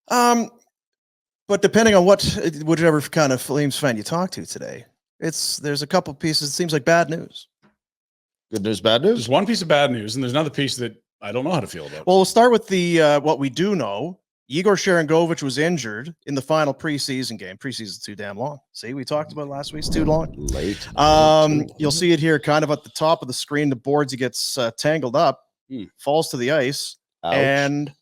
Um, but depending on whichever kind of Flames fan you talk to today, there's a couple pieces. It seems like bad news. Good news, bad news? There's one piece of bad news, and there's another piece that I don't know how to feel about. Well, we'll start with the what we do know. Yegor Sharangovich was injured in the final preseason game. Preseason's too damn long. See, we talked about it last week. It's too long. Late. You'll see it here kind of at the top of the screen. The boards, he gets tangled up, falls to the ice, Ouch. and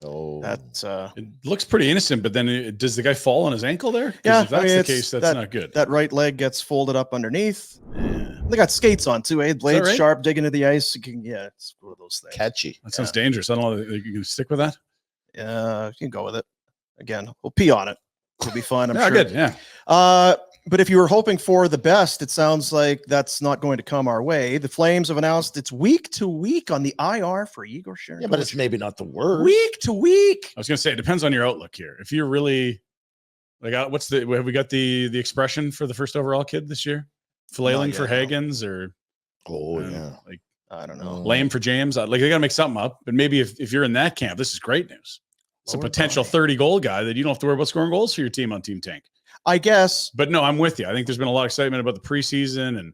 that it looks pretty innocent, but then does the guy fall on his ankle there? Yeah, if that's the case, that's not good. That right leg gets folded up underneath. They got skates on too, eh? Blades right? sharp, digging into the ice. It's one of those things. catchy. That sounds dangerous. I don't know. You can stick with that? You can go with it. Again, we'll pee on it. We'll be fine, I'm Yeah, sure. good. Yeah. But if you were hoping for the best, it sounds like that's not going to come our way. The Flames have announced it's week to week on the IR for Yegor Sharangovich. Yeah, but it's maybe not the worst. Week to week. I was going to say, it depends on your outlook here. If you're really like, have we got the expression for the first overall kid this year? Flailing for Hagens or like, I don't know. Lame for James. Like, they got to make something up. But maybe if you're in that camp, this is great news. It's a potential 30-goal guy that you don't have to worry about scoring goals for your team on Team Tank. I guess. But no, I'm with you. I think there's been a lot of excitement about the preseason, and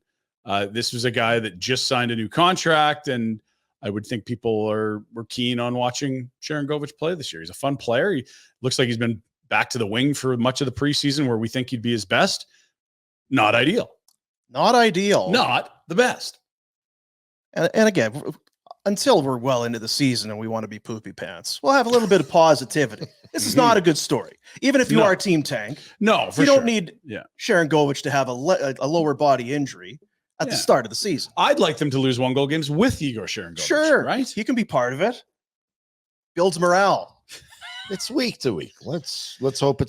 this was a guy that just signed a new contract, and I would think people were keen on watching Sharangovich play this year. He's a fun player. He looks like he's been back to the wing for much of the preseason where we think he'd be his best. Not ideal. Not ideal. Not the best. And again, until we're well into the season and we want to be poopy pants, we'll have a little bit of positivity. This is not a good story. Even if you are Team Tank. No, you don't need Sharangovich to have a lower body injury at the start of the season. I'd like them to lose 1-goal games with Yegor Sharangovich. Sure. Right? He can be part of it. Builds morale. It's week to week. Let's hope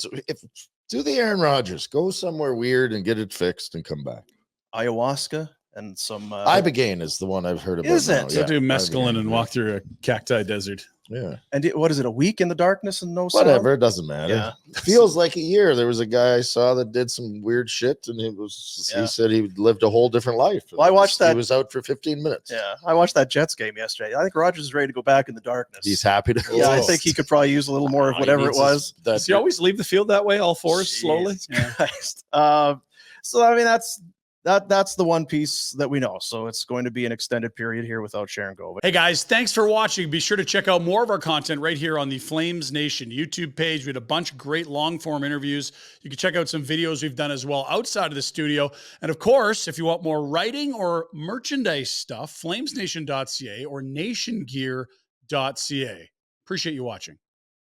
do the Aaron Rodgers. Go somewhere weird and get it fixed and come back. Ayahuasca and some Ibogaine is the one I've heard about. Is it? Now. So do mescaline and walk through a cacti desert. Yeah. And what is it? A week in the darkness and no sound? Whatever. It doesn't matter. Yeah. It feels like a year. There was a guy I saw that did some weird shit, and he said he lived a whole different life. Well, I watched that. He was out for 15 minutes. Yeah. I watched that Jets game yesterday. I think Rodgers is ready to go back in the darkness. He's happy to. Yeah, I think he could probably use a little more of whatever it was. Does he always leave the field that way, all fours, slowly? Yeah. So, I mean, that's the one piece that we know. So it's going to be an extended period here without Sharangovich. Hey guys, thanks for watching. Be sure to check out more of our content right here on the Flames Nation YouTube page. We had a bunch of great long form interviews. You can check out some videos we've done as well outside of the studio. And of course, if you want more writing or merchandise stuff, flamesnation.ca or nationgear.ca. Appreciate you watching.